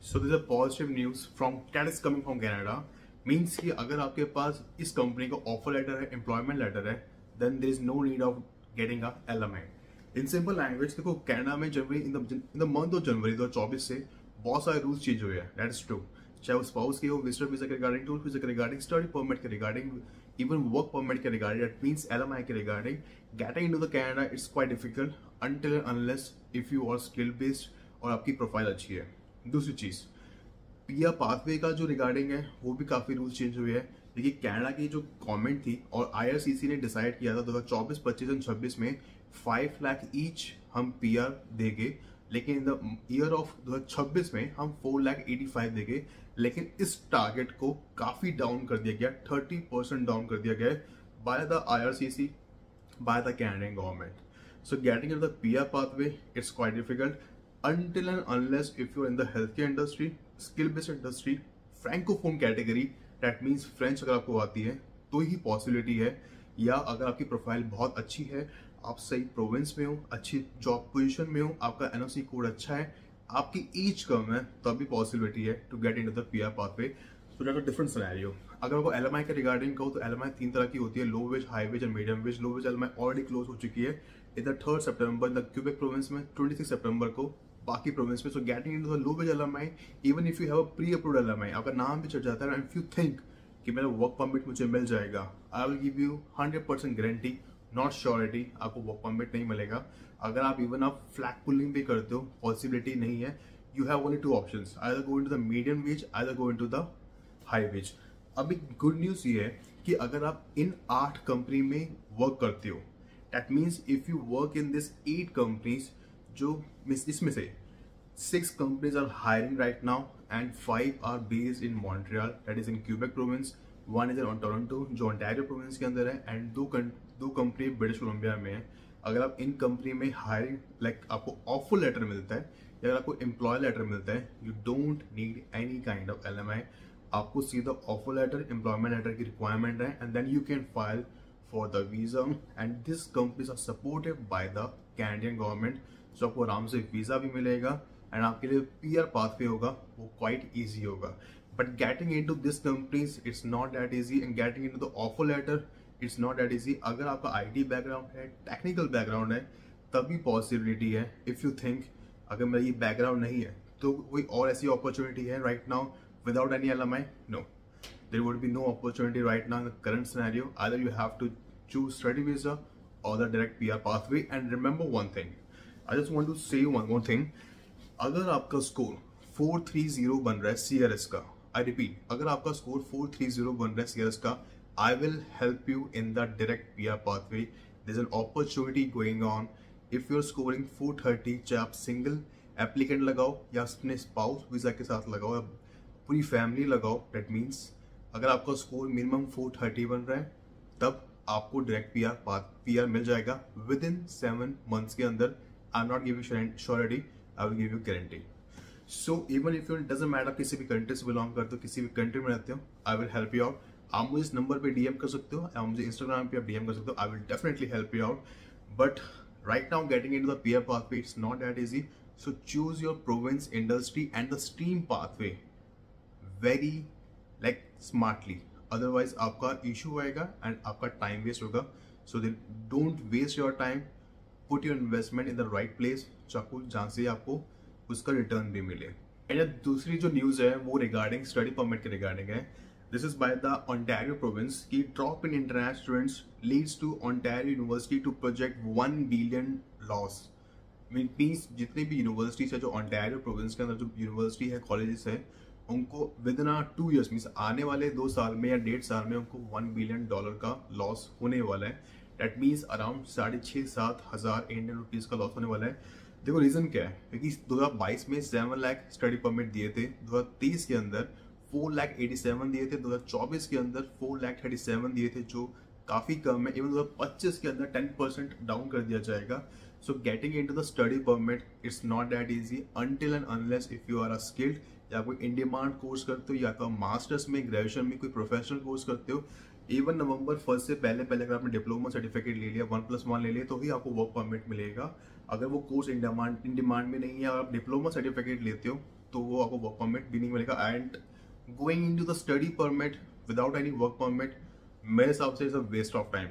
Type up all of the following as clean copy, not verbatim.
So this a positive news from that is coming from Canada. Means कि अगर आपके पास इस कंपनी का ऑफर लेटर है, एम्प्लॉयमेंट लेटर है, then there is no need of getting a LMI. In simple language देखो, Canada में जनवरी in the month of January 2024 से बहुत सारे रूल्स चेंज हुए हैं। That is true. चाहे वो स्पाउस के हो, विजिटर वीजा के रिगार्डिंग, टूरिस्ट वीजा के रिगार्डिंग, स्टडी परमिट के रिगार्डिंग, इवन वर्क परमिट के रिगार्डिंग, दैट मीन्स एलएमआई के रिगार्डिंग। Getting into the Canada it's quite difficult until unless if you are skill based और आपकी प्रोफाइल अच्छी है। दूसरी चीज, पीआर पाथवे का जो रिगार्डिंग है वो भी काफी रूल्स चेंज हुए हैं। देखिए, कनाडा की जो गवर्नमेंट थी और आईआरसीसी ने डिसाइड किया था 2024, 25 और 26 में 5 लाख ईच हम पीआर देंगे, लेकिन इन द ईयर ऑफ 2026 में हम 4,85,000 देंगे। लेकिन इस टारगेट को काफी डाउन कर दिया गया, 30% डाउन कर दिया गया by the IRCC, bye the Canadian government. So getting in the PR pathway it's quite difficult until and unless if you're in the healthcare industry, skill based industry, francophone category, that means French अगर आपको आती है तो ही possibility है, या अगर आपकी profile बहुत अच्छी है, आप सही प्रोविंस में हो, अच्छी जॉब पोजीशन में हो, आपका एनओसी कोड अच्छा है, आपकी एज कम है, तभी पॉसिबिलिटी है to get into the PR pathway. So that's a different scenario. अगर आपको एलएमआई के रिगार्डिंग कहो तो एलएमआई 3 तरह की होती है, low wage, high wage and medium wage. Low wage LMI already close हो चुकी है इन द 3 सितंबर इन द क्यूबेक प्रोविंस में, 26 सितंबर को बाकी प्रोविंस में। So getting into the low wage LMI, even if you have a pre approved LMI, आपका नाम भी चढ़ जाता है, इफ यू थिंक कि मेरा वर्क परमिट मुझे मिल जाएगा, I will give you 100% guarantee, not surety, आपको वर्क परमिट नहीं मिलेगा। अगर आप इवन आप फ्लैग पुलिंग भी करते हो, पॉसिबिलिटी नहीं है। You have only 2 options, either go into the medium wage, either go into the high wage. अभी गुड न्यूज ये है कि अगर आप इन 8 कंपनी में वर्क करते हो, that means if you work in this 8 companies, जो इसमें से 6 companies are hiring right now and 5 are based in Montreal, that is in Quebec province, 1 is in Toronto जो ओंटारियो प्रोविंस के अंदर है, एंड दो कंपनी ब्रिटिश कोलंबिया में है। अगर आप इन कंपनी में हायरिंग आपको ऑफर लेटर मिलता है या अगर आपको एम्प्लॉय लेटर मिलता है, you don't need any kind of LMI. आपको सीधा ऑफर लेटर, एम्प्लॉयमेंट लेटर की रिक्वायरमेंट है, and then you can file for the visa, and this companies are supported by the Canadian government. So आपको आराम से visa भी मिलेगा and आपके लिए पीआर पाथवे होगा, वो क्वाइट ईजी होगा। But getting into this companies it's not that easy, and getting into the offer letter it's not that easy. अगर आपका आईटी बैकग्राउंड है, टेक्निकल बैकग्राउंड है, तभी पॉसिबिलिटी है। इफ यू थिंक अगर मेरा ये बैकग्राउंड नहीं है तो कोई और ऐसी अपॉर्चुनिटी है right now without any LMI? No, there would be no opportunity right now in the current scenario. Either you have to choose study visa or the direct PR pathway. And remember one thing, I just want to say one more thing. अगर आपका score 430 बन रहा है CRS का, I repeat, अगर आपका score 430 बन रहा है CRS का, I will help you in the direct PR pathway. There's an opportunity going on. If you're scoring 430, चाहे आप सिंगल एप्लीकेंट लगाओ या अपने स्पाउस वीजा के साथ लगाओ, पूरी फैमिली लगाओ, दैट मीन्स अगर आपका स्कोर मिनिमम 430 बन रहा है, तब आपको डायरेक्ट पीआर मिल जाएगा विद इन 7 मंथ्स के अंदर। I am not giving surety, I will give you guarantee. So even if you doesn't matter किसी भी कंट्री से बिलोंग करते हो, किसी भी कंट्री में रहते हो, I will help you out. आप मुझे इस नंबर पे डीएम कर सकते हो, या मुझे इंस्टाग्राम पे आप डीएम कर सकते हो, I will definitely help you out. But right now getting into the peer pathway, it's not that easy. So choose your province, industry and the stream pathway very smartly, otherwise आपका issue आएगा and आपका time waste होगा। So then don't waste your time, put your investment in the right place, जहाँ से आपको उसका return भी मिले। एंड दूसरी जो न्यूज़ है वो रिगार्डिंग स्टडी परमिट के रिगार्डिंग है। This is by the Ontario province कि drop in international students leads to Ontario University to project $1 billion loss। Means जितनी भी यूनिवर्सिटीज है जो ओंटारियो प्रोविंस के अंदर जो यूनिवर्सिटी है, कॉलेजेस है, उनको विद इन 2 years मीन्स आने वाले 2 साल में या 1.5 साल में उनको $1 billion का लॉस होने वाला है। दैट मीन्स अराउंड 6,500-7 हज़ार इंडियन रुपीज का लॉस होने वाला है। देखो रीजन क्या है, क्योंकि 2022 में 7 लाख स्टडी परमिट दिए थे, 2023 के अंदर 4,87,000 दिए थे, 2024 के अंदर 4,37,000 दिए थे, जो काफी कम है। इवन 2025 के अंदर 10% डाउन कर दिया जाएगा। So getting into the study permit it's not that easy until and unless if you are a skilled, या कोई इन डिमांड कोर्स करते हो, या तो मास्टर्स में, ग्रेजुएशन में कोई प्रोफेशनल कोर्स करते हो। इवन नवंबर 1 से पहले अगर आपने डिप्लोमा सर्टिफिकेट ले लिया, 1+1 ले लिया, तो ही आपको वर्क परमिट मिलेगा। अगर वो कोर्स इन डिमांड में नहीं है और आप डिप्लोमा सर्टिफिकेट लेते हो तो वो आपको वर्क परमिट भी नहीं मिलेगा। And going into the study permit without any work permit मेरे हिसाब से is a waste of time.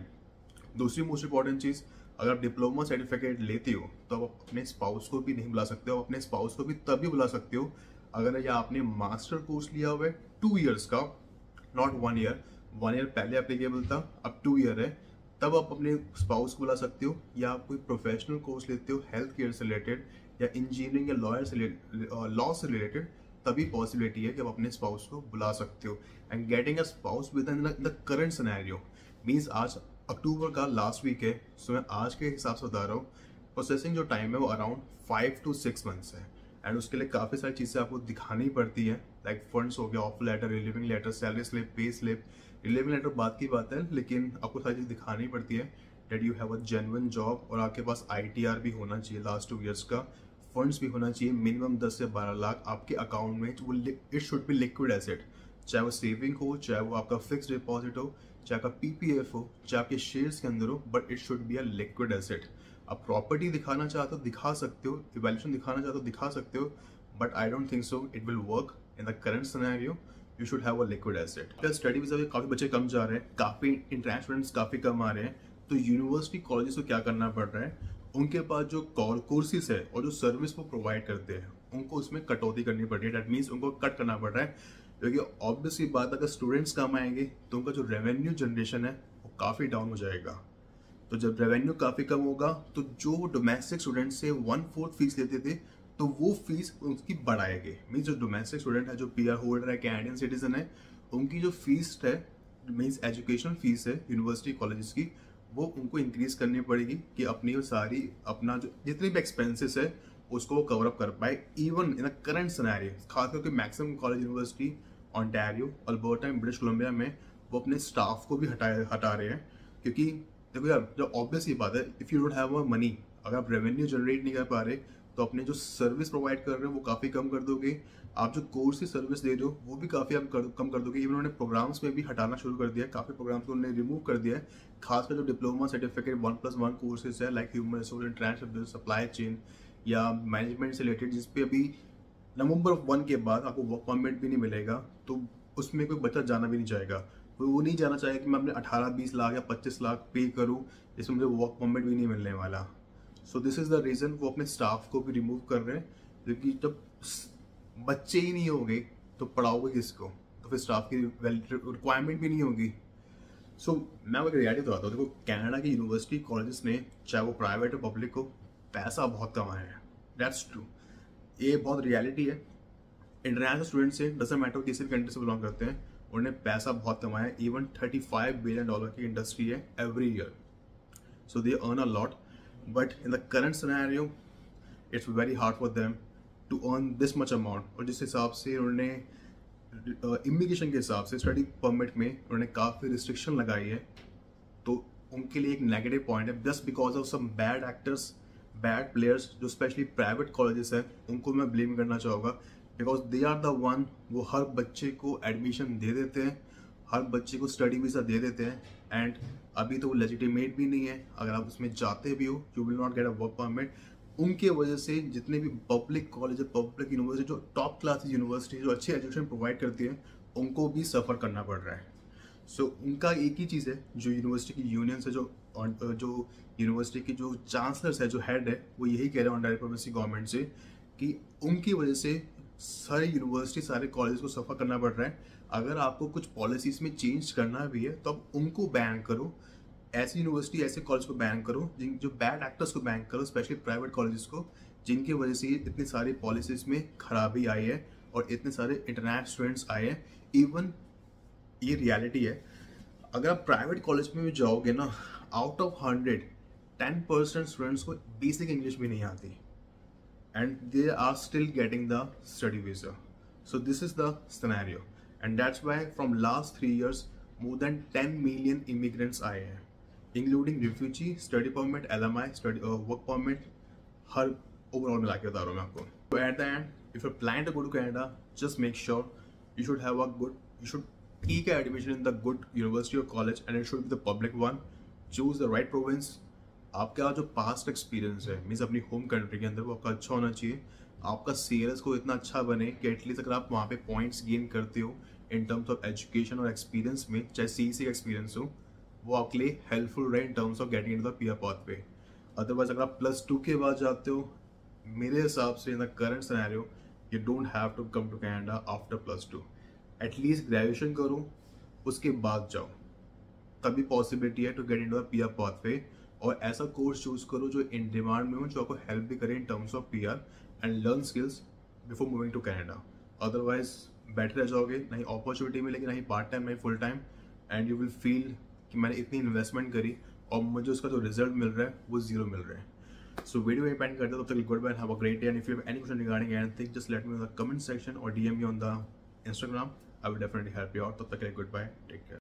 दूसरी मोस्ट इंपॉर्टेंट चीज़, अगर आप डिप्लोमा सर्टिफिकेट लेते हो तो आप अपने स्पाउस को भी नहीं बुला सकते हो। अपने स्पाउस को भी तभी बुला सकते हो अगर या आपने मास्टर कोर्स लिया हुआ है 2 years का, नॉट 1 year। 1 year पहले एप्लीकेबल था, अब 2 year है, तब आप अपने स्पाउस को बुला सकते हो। या आप कोई प्रोफेशनल कोर्स लेते हो हेल्थ केयर से रिलेटेड या इंजीनियरिंग या लॉ से रिलेटेड, तभी पॉसिबिलिटी है कि आप अपने स्पाउस को बुला सकते हो। And getting a spouse with in the current scenario means आज अक्टूबर का लास्ट वीक है, सो मैं आज के हिसाब से बता रहा हूँ, प्रोसेसिंग जो टाइम है वो अराउंड 5 to 6 months है। एंड उसके लिए काफ़ी सारी चीज़ें आपको दिखानी पड़ती है, लाइक फंड्स हो गया, offer letter, relieving letter, salary slip, pay slip. Relieving letter बात की बात है, लेकिन आपको सारी चीज़ दिखानी पड़ती है that you have a genuine job, और आपके पास ITR भी होना चाहिए लास्ट 2 years का, फंड्स भी होना चाहिए मिनिमम 10 से 12 लाख आपके अकाउंट में। वो it should be liquid asset, चाहे वो सेविंग हो, चाहे वो आपका फिक्स डिपॉजिट हो, चाहे आपका PPF हो, चाहे आपके शेयर्स के अंदर हो, but it should be a liquid asset. आप प्रॉपर्टी दिखाना चाहते हो दिखा सकते हो, इवैल्यूएशन दिखाना चाहते हो दिखा सकते हो, but I don't think so it will work in the current scenario. You should have a liquid asset. Study visa पे काफ़ी बच्चे कम जा रहे हैं, काफ़ी इंटरनेशनल स्टूडेंट्स काफ़ी कम आ रहे हैं, तो यूनिवर्सिटी कॉलेजेस को क्या करना पड़ रहा है, उनके पास जो कोर्सेज है और जो सर्विस वो प्रोवाइड करते हैं उनको उसमें कटौती करनी पड़ रही है। डेट मीन्स उनको कट करना पड़ रहा है, क्योंकि ऑब्वियसली बात, अगर स्टूडेंट्स कम आएंगे तो उनका जो रेवेन्यू जनरेशन है वो काफ़ी डाउन हो जाएगा। तो जब रेवेन्यू काफ़ी कम होगा तो जो डोमेस्टिक स्टूडेंट से 1/4 फीस लेते थे तो वो फीस उसकी बढ़ाएंगे। मीन्स जो डोमेस्टिक स्टूडेंट है, जो PR होल्डर है, कैनेडियन सिटीजन है, उनकी जो फीस है, मीन्स एजुकेशन फीस है यूनिवर्सिटी कॉलेजेस की, वो उनको इंक्रीज करनी पड़ेगी कि अपनी सारी अपना जो जितने भी एक्सपेंसेस है उसको वो कवर अप कर पाए। Even in the current scenario, खासकर कि maximum college university Ontario, Alberta and British Columbia में वो अपने स्टाफ को भी हटा रहे हैं, क्योंकि देखो यार, जो ऑब्वियस ये बात है, if you don't have a money, अगर आप रेवेन्यू जनरेट नहीं कर पा रहे तो अपने जो सर्विस प्रोवाइड कर रहे हो वो काफ़ी कम कर दोगे। आप जो कोर्स की सर्विस दे रहे हो वो भी काफ़ी आप कम कर दोगे। इवन उन्होंने प्रोग्राम्स में भी हटाना शुरू कर दिया है, काफ़ी प्रोग्राम्स को उन्होंने रिमूव कर दिया है। खासकर जो डिप्लोमा सर्टिफिकेट 1+1 कोर्सेज है, like human resource, international supply chain या मैनेजमेंट से रिलेटेड, जिसपे अभी नवंबर 1 के बाद आपको वर्क परमिट भी नहीं मिलेगा, तो उसमें कोई बच्चा जाना भी नहीं चाहेगा। वो नहीं जाना चाहेगा कि मैं अपने 18-20 लाख या 25 लाख पे करूँ जिसमें मुझे वर्क परमिट भी नहीं मिलने वाला। So this is the reason वो अपने स्टाफ को भी रिमूव कर रहे हैं, क्योंकि जब बच्चे ही नहीं होंगे तो पढ़ाओगे किसको, तो फिर स्टाफ की रिक्वायरमेंट भी नहीं होगी। सो मैं एक रियलिटी बताता हूँ। देखो, कनाडा की यूनिवर्सिटी कॉलेजेस ने, चाहे वो प्राइवेट हो पब्लिक हो, पैसा बहुत कमाया है, दैट्स ट्रू, ये बहुत रियलिटी है। इंटरनेशनल स्टूडेंट से डजंट मैटर किसी भी कंट्री से बिलोंग करते हैं, उन्होंने पैसा बहुत कमाया है। इवन $35 बिलियन की इंडस्ट्री है every year, so they earn a lot, but in the current scenario it's very hard for them to earn this much amount. और जिस हिसाब से उन्होंने इमिग्रेशन के हिसाब से स्टडी परमिट में उन्होंने काफ़ी रिस्ट्रिक्शन लगाई है, तो उनके लिए एक नेगेटिव पॉइंट है। Just because of some bad actors, bad players, जो स्पेशली प्राइवेट कॉलेजेस है, उनको मैं ब्लेम करना चाहूँगा, because they are the one, वो हर बच्चे को एडमिशन दे देते हैं, हर बच्चे को स्टडी वीज़ा दे देते हैं, एंड अभी तो वो लेजिटिमेट भी नहीं है। अगर आप उसमें जाते भी हो, you will not get a work permit. उनके वजह से जितने भी पब्लिक कॉलेज, पब्लिक यूनिवर्सिटी, जो टॉप क्लास यूनिवर्सिटी, जो अच्छी एजुकेशन प्रोवाइड करती है, उनको भी सफ़र करना पड़ रहा है। सो उनका एक ही चीज़ है, जो यूनिवर्सिटी की यूनियंस है, जो यूनिवर्सिटी की जो चांसलर्स है, जो हेड है, वो यही कह रहे हैं ऑन्टारियो प्रोविंस की गवर्नमेंट से कि उनकी वजह से सारी यूनिवर्सिटी, सारे कॉलेज को सफ़र करना पड़ रहा है। अगर आपको कुछ पॉलिसीज में चेंज करना भी है तो आप उनको बैन करो, ऐसी यूनिवर्सिटी, ऐसे कॉलेज को बैन करो, जो बैड एक्टर्स को बैन करो, स्पेशली प्राइवेट कॉलेजेस को, जिनकी वजह से इतनी सारी पॉलिसीज में खराबी आई है और इतने सारे इंटरनेशनल स्टूडेंट्स आए हैं। इवन ये रियलिटी है, अगर आप प्राइवेट कॉलेज में भी जाओगे ना, आउट ऑफ 100 10% स्टूडेंट्स को बेसिक इंग्लिश भी नहीं आती, and they are still getting the study visa. So this is the scenario, and that's why from last 3 years more than 10 million immigrants आए हैं, including refugee, study permit, LMI, study work permit, हर overall मिला के बता रहा हूँ मैं आपको। तो at the end, if you plan to go to Canada, just make sure you should have a good, you should take a admission in the good university or college, and it should be the public one. Choose the right province. आपका जो past experience है, means अपनी home country के अंदर, वो आपका अच्छा होना चाहिए। आपका CLS को इतना अच्छा बने कि एटलीस्ट अगर आप वहाँ पे पॉइंट्स गेन करते हो इन टर्म्स ऑफ एजुकेशन और एक्सपीरियंस में, चाहे CEC का एक्सपीरियंस हो, वो आपके लिए हेल्पफुल रहे इन terms of getting into the PR pathway. Otherwise अगर आप +2 के बाद जाते हो, मेरे हिसाब से in the current scenario you don't have to come to Canada after +2। At least graduation करो, उसके बाद जाओ, तभी पॉसिबिलिटी है to get into the PR pathway. और ऐसा कोर्स चूज करो जो इन डिमांड में हो, जो आपको हेल्प भी करे in terms of PR and learn skills before moving to Canada. Otherwise बैठे रह जाओगे, नहीं अपॉर्चुनिटी मिलेगी, नहीं पार्ट टाइम नहीं full time, and you will feel कि मैंने इतनी इन्वेस्टमेंट करी और मुझे उसका जो रिजल्ट मिल रहा है वो जीरो मिल रहा है। सो वीडियो में पेंड करते हो, तब तक goodbye, have a great day, and if you have any question regarding anything just let me in the comment section और DM me on the Instagram. I will definitely help you out. तब तक के लिए good bye, take care.